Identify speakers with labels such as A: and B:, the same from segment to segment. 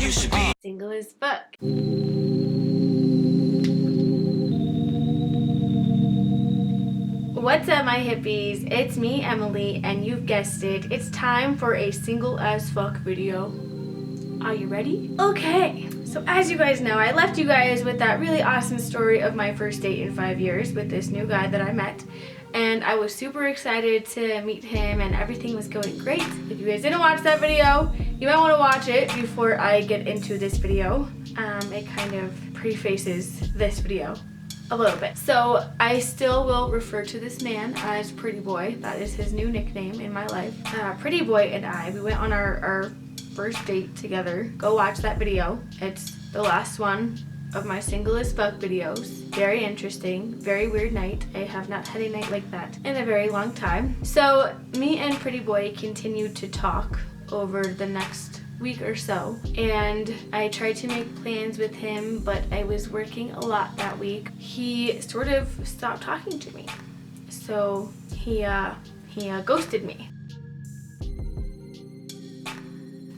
A: you should be
B: single as fuck. What's up, my hippies? It's me, Emily, and you've guessed it. It's time for a single as fuck video. Are you ready? Okay. So as you guys know, I left you guys with that really awesome story of my first date in 5 years with this new guy that I met. And I was super excited to meet him and everything was going great. If you guys didn't watch that video, you might want to watch it before I get into this video. It kind of prefaces this video a little bit. So I still will refer to this man as Pretty Boy. That is his new nickname in my life. Pretty Boy and I, we went on our first date together. Go watch that video. It's the last one of my single as fuck videos. Very interesting, very weird night. I have not had a night like that in a very long time. So me and Pretty Boy continued to talk over the next week or so, and I tried to make plans with him, but I was working a lot that week. He sort of stopped talking to me, so he ghosted me.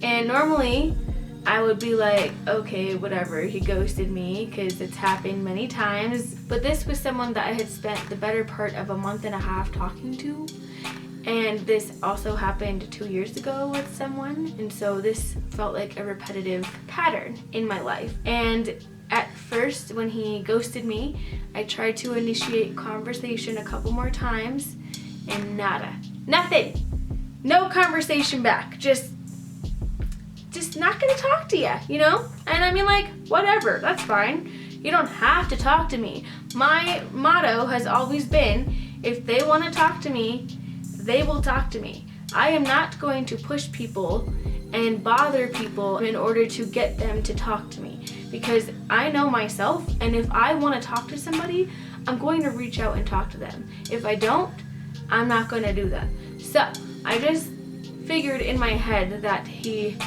B: And normally I would be like, okay, whatever, he ghosted me, because it's happened many times. But this was someone that I had spent the better part of a month and a half talking to. And this also happened 2 years ago with someone. And so this felt like a repetitive pattern in my life. And at first, when he ghosted me, I tried to initiate conversation a couple more times, and nada. Nothing. No conversation back. Just not gonna talk to you, you know? And I mean, like, whatever, that's fine. You don't have to talk to me. My motto has always been, if they want to talk to me, they will talk to me. I am not going to push people and bother people in order to get them to talk to me, because I know myself, and if I want to talk to somebody, I'm going to reach out and talk to them. If I don't, I'm not going to do that. So I just figured in my head that he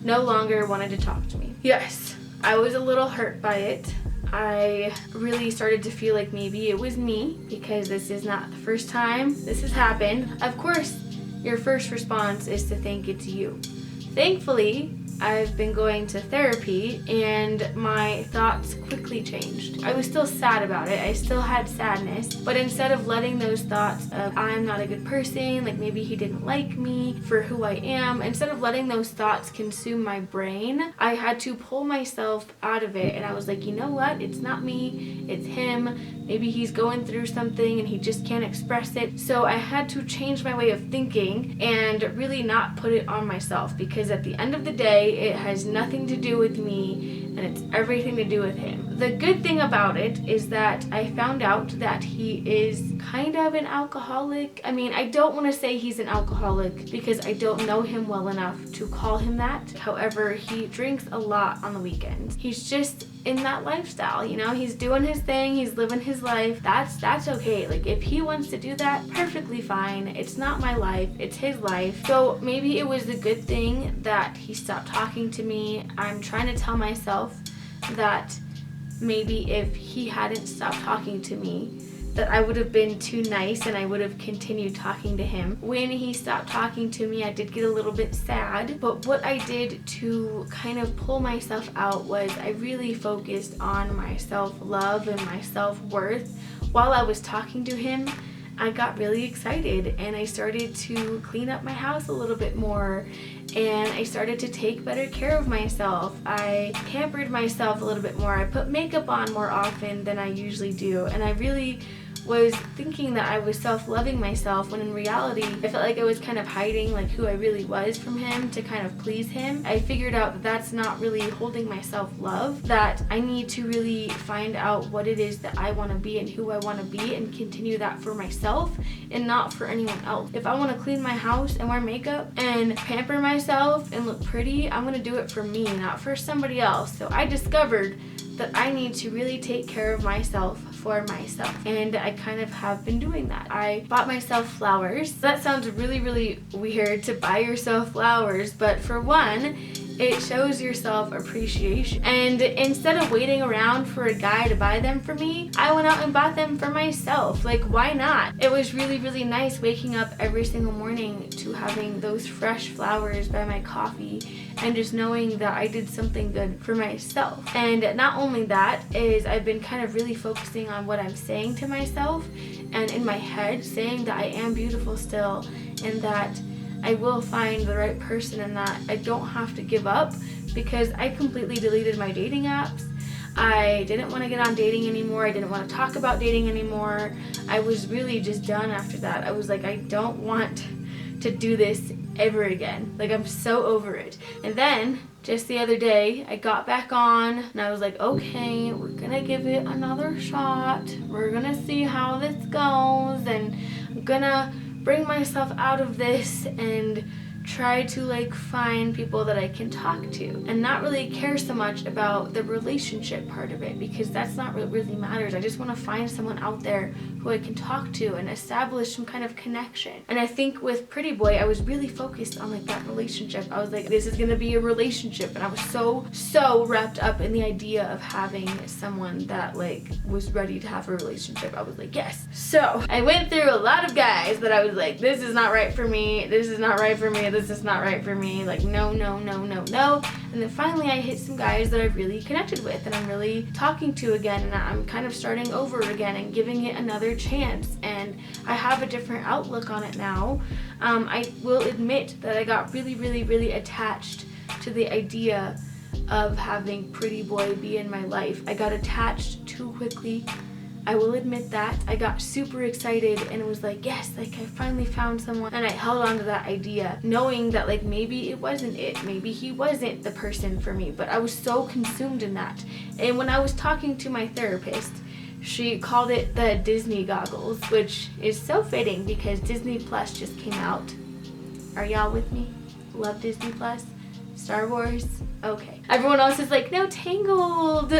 B: no longer wanted to talk to me. Yes, I was a little hurt by it. I really started to feel like maybe it was me, because this is not the first time this has happened. Of course, your first response is to think it's you. Thankfully, I've been going to therapy, and my thoughts quickly changed. I was still sad about it. I still had sadness, but instead of letting those thoughts of I'm not a good person, like maybe he didn't like me for who I am, instead of letting those thoughts consume my brain, I had to pull myself out of it, and I was like, you know what? It's not me, it's him. Maybe he's going through something and he just can't express it. So I had to change my way of thinking and really not put it on myself, because at the end of the day, it has nothing to do with me and it's everything to do with him. The good thing about it is that I found out that he is kind of an alcoholic. I mean, I don't want to say he's an alcoholic because I don't know him well enough to call him that. However, he drinks a lot on the weekends. He's just in that lifestyle, you know? He's doing his thing, he's living his life. That's okay. Like, if he wants to do that, perfectly fine. It's not my life, it's his life. So maybe it was a good thing that he stopped talking to me. I'm trying to tell myself that maybe if he hadn't stopped talking to me, that I would have been too nice and I would have continued talking to him. When he stopped talking to me, I did get a little bit sad, but what I did to kind of pull myself out was I really focused on my self-love and my self-worth. While I was talking to him, I got really excited and I started to clean up my house a little bit more, and I started to take better care of myself. I pampered myself a little bit more. I put makeup on more often than I usually do, and I really was thinking that I was self-loving myself, when in reality I felt like I was kind of hiding like who I really was from him to kind of please him. I figured out that that's not really holding my self-love, that I need to really find out what it is that I want to be and who I want to be, and continue that for myself and not for anyone else. If I want to clean my house and wear makeup and pamper myself and look pretty, I'm going to do it for me, not for somebody else. So I discovered that I need to really take care of myself for myself, and I kind of have been doing that. I bought myself flowers. That sounds really, really weird, to buy yourself flowers, but for one, It shows yourself appreciation. And instead of waiting around for a guy to buy them for me, I went out and bought them for myself. Like, why not? It was really, really nice waking up every single morning to having those fresh flowers by my coffee and just knowing that I did something good for myself. And not only that, is I've been kind of really focusing on what I'm saying to myself and in my head, saying that I am beautiful still and that I will find the right person and that I don't have to give up, because I completely deleted my dating apps. I didn't want to get on dating anymore. I didn't want to talk about dating anymore. I was really just done after that. I was like, I don't want to do this ever again. Like, I'm so over it. And then just the other day, I got back on and I was like, okay, we're gonna give it another shot. We're gonna see how this goes, and I'm gonna bring myself out of this and try to like find people that I can talk to and not really care so much about the relationship part of it, because that's not what really matters. I just want to find someone out there who I can talk to and establish some kind of connection. And I think with Pretty Boy, I was really focused on like that relationship. I was like, this is gonna be a relationship, and I was so wrapped up in the idea of having someone that like was ready to have a relationship. I was like, yes. So I went through a lot of guys that I was like, this is not right for me, this is not right for me, this is not right for me, like no. And then finally I hit some guys that I've really connected with and I'm really talking to again, and I'm kind of starting over again and giving it another chance, and I have a different outlook on it now. I will admit that I got really attached to the idea of having Pretty Boy be in my life. I got attached too quickly. I will admit that. I got super excited and it was like, yes, like I finally found someone, and I held on to that idea knowing that like maybe it wasn't it, maybe he wasn't the person for me, but I was so consumed in that. And when I was talking to my therapist, she called it the Disney goggles, which is so fitting because Disney Plus just came out. Are y'all with me? Love Disney Plus? Star Wars? Okay. Everyone else is like, no, Tangled.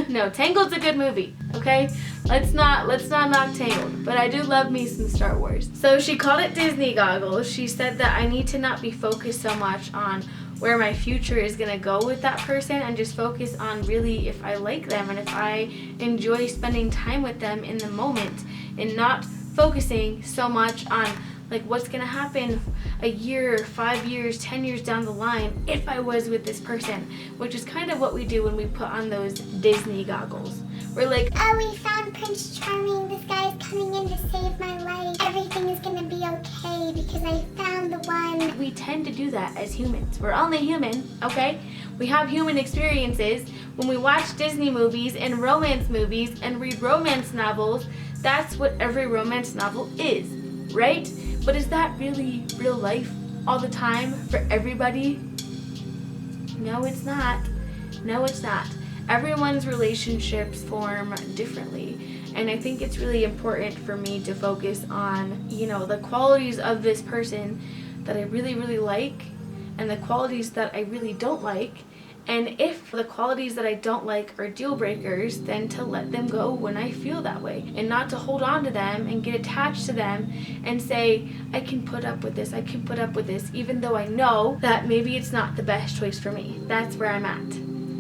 B: No, Tangled's a good movie, okay? Let's not knock Tangled, but I do love me some Star Wars. So she called it Disney goggles. She said that I need to not be focused so much on where my future is gonna go with that person and just focus on really if I like them and if I enjoy spending time with them in the moment, and not focusing so much on like what's gonna happen a year, 5 years, 10 years down the line if I was with this person, which is kind of what we do when we put on those Disney goggles. We're like,
A: oh, we found Prince Charming, this guy is coming in to save my life, everything is gonna be okay because I found the one.
B: We tend to do that as humans. We're only human, okay? We have human experiences. When we watch Disney movies and romance movies and read romance novels, that's what every romance novel is, right? But is that really real life all the time for everybody? No, it's not. No, it's not. Everyone's relationships form differently. And I think it's really important for me to focus on, you know, the qualities of this person that I really like and the qualities that I really don't like. And if the qualities that I don't like are deal breakers, then to let them go when I feel that way, and not to hold on to them and get attached to them and say, I can put up with this, I can put up with this, even though I know that maybe it's not the best choice for me. That's where I'm at.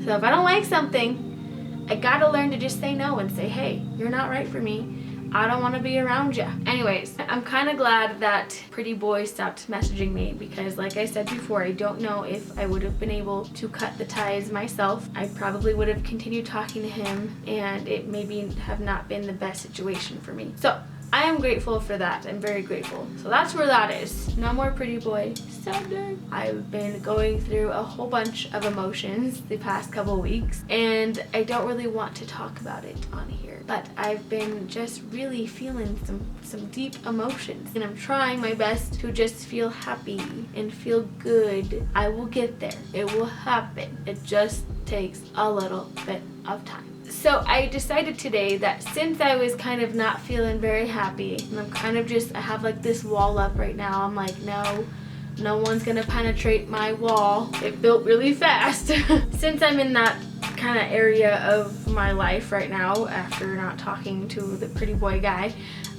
B: So if I don't like something, I gotta learn to just say no and say, hey, you're not right for me. I don't want to be around you. Anyways, I'm kind of glad that Pretty Boy stopped messaging me because, like I said before, I don't know if I would have been able to cut the ties myself. I probably would have continued talking to him and it maybe have not been the best situation for me. So I am grateful for that. I'm very grateful. So that's where that is. No more Pretty Boy. Sadder. I've been going through a whole bunch of emotions the past couple weeks and I don't really want to talk about it on here. But I've been just really feeling some deep emotions and I'm trying my best to just feel happy and feel good. I will get there. It will happen. It just takes a little bit of time. So I decided today that since I was kind of not feeling very happy and I'm kind of just, I have like this wall up right now. I'm like, no one's gonna penetrate my wall. It built really fast. Since I'm in that kind of area of my life right now after not talking to the Pretty Boy guy,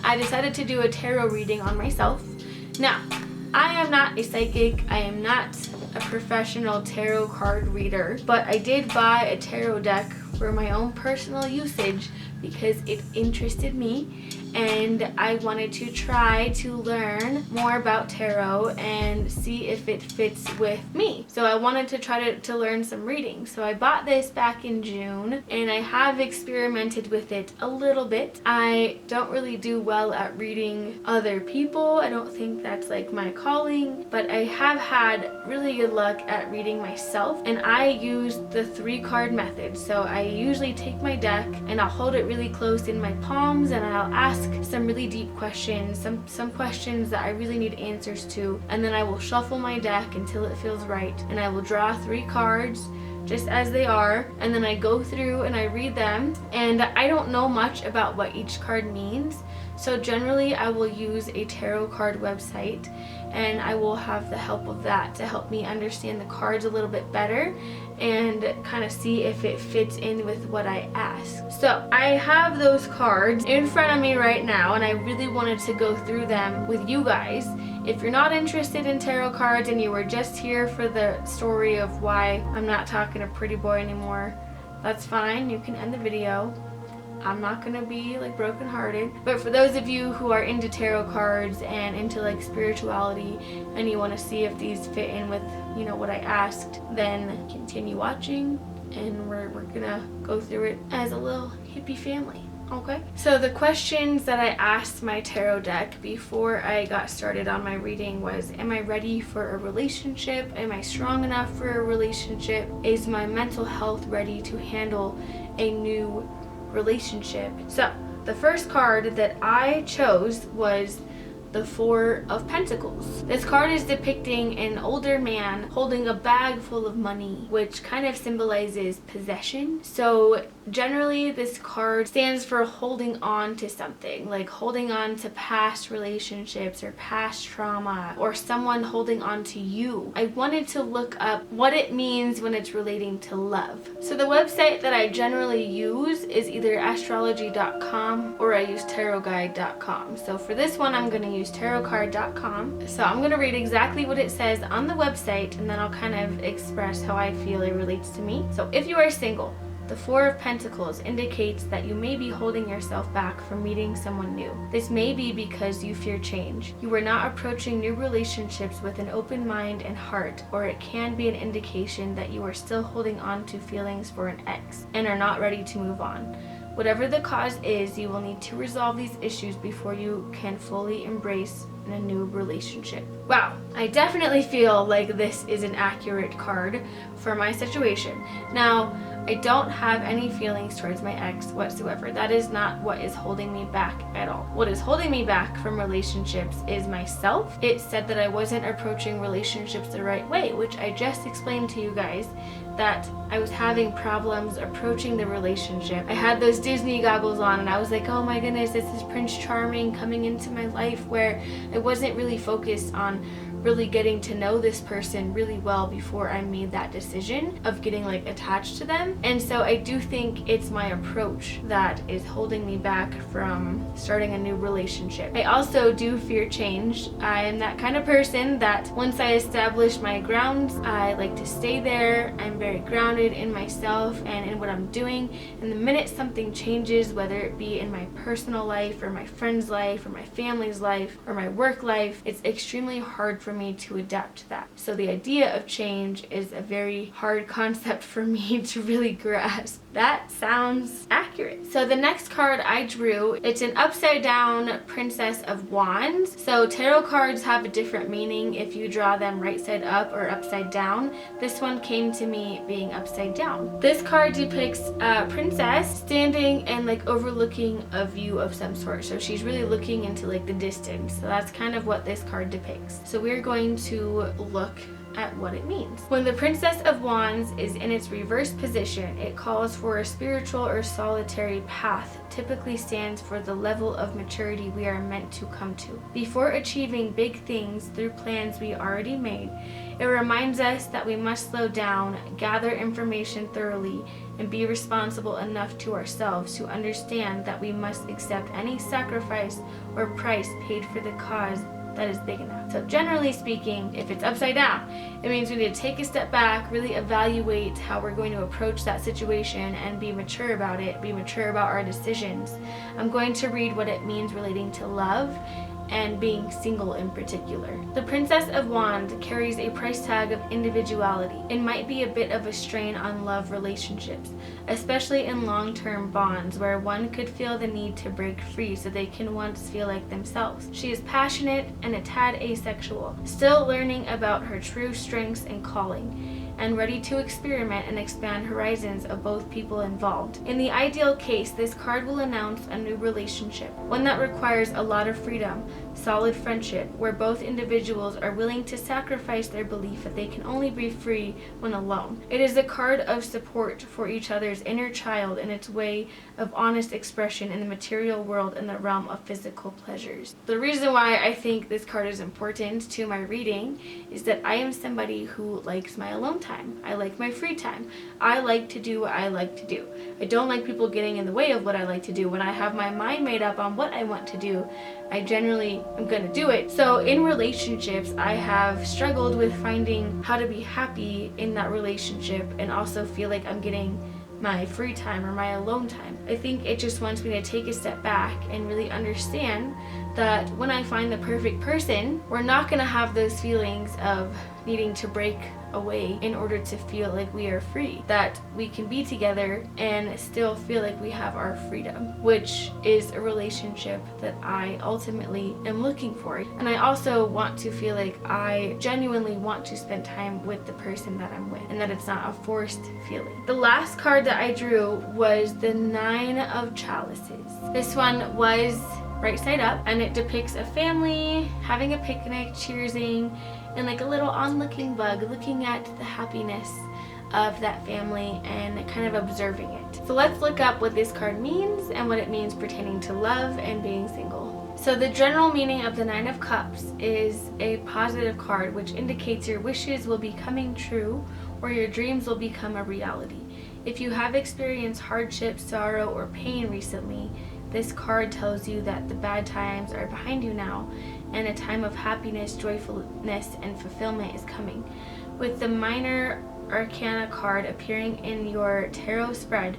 B: I decided to do a tarot reading on myself. Now, I am not a psychic. I am not a professional tarot card reader, but I did buy a tarot deck for my own personal usage because it interested me and I wanted to try to learn more about tarot and see if it fits with me. So I wanted to try to learn some reading. So I bought this back in June and I have experimented with it a little bit. I don't really do well at reading other people. I don't think that's like my calling, but I have had really good luck at reading myself, and I use the 3-card method. So I usually take my deck and I'll hold it really close in my palms and I'll ask some really deep questions, some questions that I really need answers to, and then I will shuffle my deck until it feels right, and I will draw 3 cards just as they are, and then I go through and I read them, and I don't know much about what each card means, so generally I will use a tarot card website and I will have the help of that to help me understand the cards a little bit better and kind of see if it fits in with what I ask. So I have those cards in front of me right now and I really wanted to go through them with you guys. If you're not interested in tarot cards and you were just here for the story of why I'm not talking to Pretty Boy anymore, that's fine. You can end the video. I'm not gonna be like brokenhearted. But for those of you who are into tarot cards and into like spirituality and you want to see if these fit in with, you know, what I asked, then continue watching and we're gonna go through it as a little hippie family. Okay, so the questions that I asked my tarot deck before I got started on my reading was, am I ready for a relationship? Am I strong enough for a relationship? Is my mental health ready to handle a new relationship? So the first card that I chose was the 4 of Pentacles. This card is depicting an older man holding a bag full of money, which kind of symbolizes possession. So generally this card stands for holding on to something, like holding on to past relationships or past trauma, or someone holding on to you. I wanted to look up what it means when it's relating to love. So the website that I generally use is either astrology.com or I use tarotguide.com. So for this one I'm going to use tarotcard.com. So I'm going to read exactly what it says on the website and then I'll kind of express how I feel it relates to me. So if you are single, the 4 of Pentacles indicates that you may be holding yourself back from meeting someone new. This may be because you fear change. You are not approaching new relationships with an open mind and heart, or it can be an indication that you are still holding on to feelings for an ex and are not ready to move on. Whatever the cause is, you will need to resolve these issues before you can fully embrace a new relationship. Wow, I definitely feel like this is an accurate card for my situation. Now, I don't have any feelings towards my ex whatsoever. That is not what is holding me back at all. What is holding me back from relationships is myself. It said that I wasn't approaching relationships the right way, which I just explained to you guys, that I was having problems approaching the relationship. I had those Disney goggles on and I was like, oh my goodness, this is Prince Charming coming into my life, where I wasn't really focused on really getting to know this person really well before I made that decision of getting like attached to them. And so I do think it's my approach that is holding me back from starting a new relationship. I also do fear change. I am that kind of person that once I establish my grounds, I like to stay there. I'm very grounded in myself and in what I'm doing. And the minute something changes, whether it be in my personal life or my friend's life or my family's life or my work life, it's extremely hard for me to adapt to that. So the idea of change is a very hard concept for me to really grasp. That sounds accurate. So the next card I drew, it's an upside down Princess of Wands. So tarot cards have a different meaning if you draw them right side up or upside down. This one came to me being upside down. This card depicts a princess standing and like overlooking a view of some sort. So she's really looking into like the distance. So that's kind of what this card depicts. So we're going to look at what it means. When the Princess of Wands is in its reverse position, it calls for a spiritual or solitary path, typically stands for the level of maturity we are meant to come to. Before achieving big things through plans we already made, it reminds us that we must slow down, gather information thoroughly, and be responsible enough to ourselves to understand that we must accept any sacrifice or price paid for the cause that is big enough. So generally speaking, if it's upside down, it means we need to take a step back, really evaluate how we're going to approach that situation and be mature about it, be mature about our decisions. I'm going to read what it means relating to love and being single in particular. The Princess of Wands carries a price tag of individuality. It might be a bit of a strain on love relationships, especially in long-term bonds where one could feel the need to break free so they can once feel like themselves. She is passionate and a tad asexual, still learning about her true strengths and calling, and ready to experiment and expand horizons of both people involved. In the ideal case, this card will announce a new relationship, one that requires a lot of freedom, solid friendship, where both individuals are willing to sacrifice their belief that they can only be free when alone. It is a card of support for each other's inner child in its way of honest expression in the material world in the realm of physical pleasures. The reason why I think this card is important to my reading is that I am somebody who likes my alone time. I like my free time. I like to do what I like to do. I don't like people getting in the way of what I like to do. When I have my mind made up on what I want to do, I generally am going to do it. So in relationships, I have struggled with finding how to be happy in that relationship and also feel like I'm getting my free time or my alone time. I think it just wants me to take a step back and really understand that when I find the perfect person, we're not going to have those feelings of needing to break away in order to feel like we are free. That we can be together and still feel like we have our freedom, which is a relationship that I ultimately am looking for. And I also want to feel like I genuinely want to spend time with the person that I'm with and that it's not a forced feeling. The last card that I drew was the Nine of Chalices. This one was right side up, and it depicts a family having a picnic, cheersing, and like a little onlooking bug looking at the happiness of that family and kind of observing it. So let's look up what this card means and what it means pertaining to love and being single. So the general meaning of the Nine of Cups is a positive card which indicates your wishes will be coming true or your dreams will become a reality. If you have experienced hardship, sorrow, or pain recently, this card tells you that the bad times are behind you now and a time of happiness, joyfulness, and fulfillment is coming. With the Minor Arcana card appearing in your tarot spread,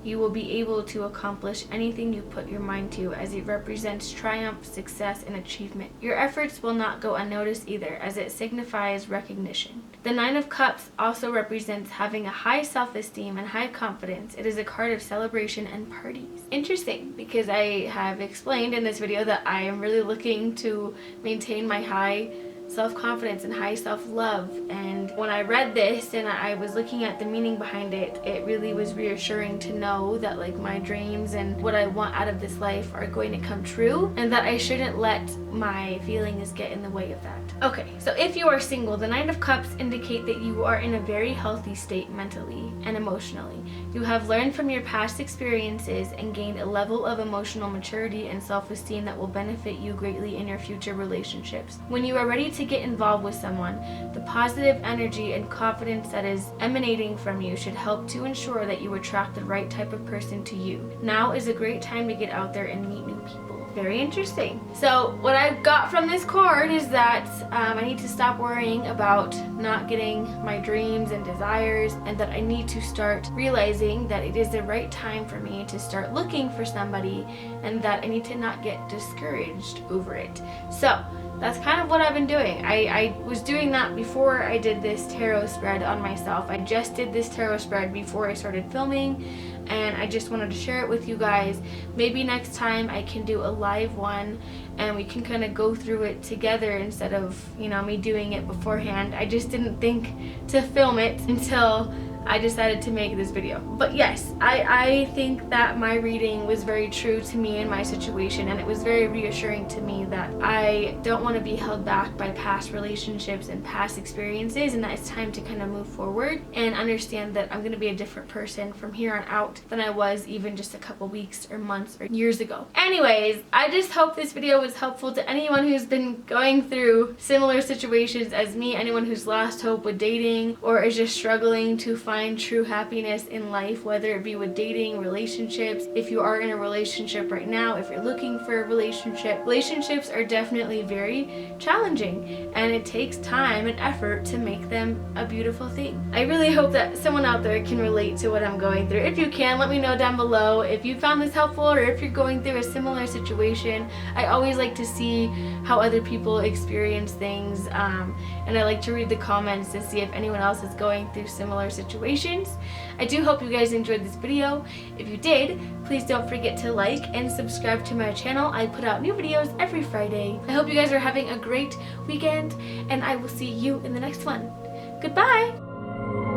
B: you will be able to accomplish anything you put your mind to, as it represents triumph, success, and achievement. Your efforts will not go unnoticed either, as it signifies recognition. The Nine of Cups also represents having a high self-esteem and high confidence. It is a card of celebration and parties. Interesting, because I have explained in this video that I am really looking to maintain my high self-confidence and high self-love, and when I read this and I was looking at the meaning behind it, it really was reassuring to know that like my dreams and what I want out of this life are going to come true, and that I shouldn't let my feelings get in the way of that. Okay, so if you are single, the Nine of Cups indicate that you are in a very healthy state mentally and emotionally. You have learned from your past experiences and gained a level of emotional maturity and self-esteem that will benefit you greatly in your future relationships. When you are ready to get involved with someone, the positive energy and confidence that is emanating from you should help to ensure that you attract the right type of person to you. Now is a great time to get out there and meet new people. Very interesting. So what I got from this card is that I need to stop worrying about not getting my dreams and desires, and that I need to start realizing that it is the right time for me to start looking for somebody, and that I need to not get discouraged over it. So that's kind of what I've been doing. I was doing that before I did this tarot spread on myself. I just did this tarot spread before I started filming, and I just wanted to share it with you guys. Maybe next time I can do a live one and we can kind of go through it together instead of, you know, me doing it beforehand. I just didn't think to film it until I decided to make this video. But yes, I think that my reading was very true to me in my situation, and it was very reassuring to me that I don't want to be held back by past relationships and past experiences, and that it's time to kind of move forward and understand that I'm going to be a different person from here on out than I was even just a couple weeks or months or years ago. Anyways, I just hope this video was helpful to anyone who's been going through similar situations as me, anyone who's lost hope with dating or is just struggling to find find true happiness in life, whether it be with dating, relationships. If you are in a relationship right now, if you're looking for a relationship, relationships are definitely very challenging, and it takes time and effort to make them a beautiful thing. I really hope that someone out there can relate to what I'm going through. If you can, let me know down below if you found this helpful, or if you're going through a similar situation. I always like to see how other people experience things, and I like to read the comments to see if anyone else is going through similar situations. I do hope you guys enjoyed this video. If you did, please don't forget to like and subscribe to my channel. I put out new videos every Friday. I hope you guys are having a great weekend, and I will see you in the next one. Goodbye!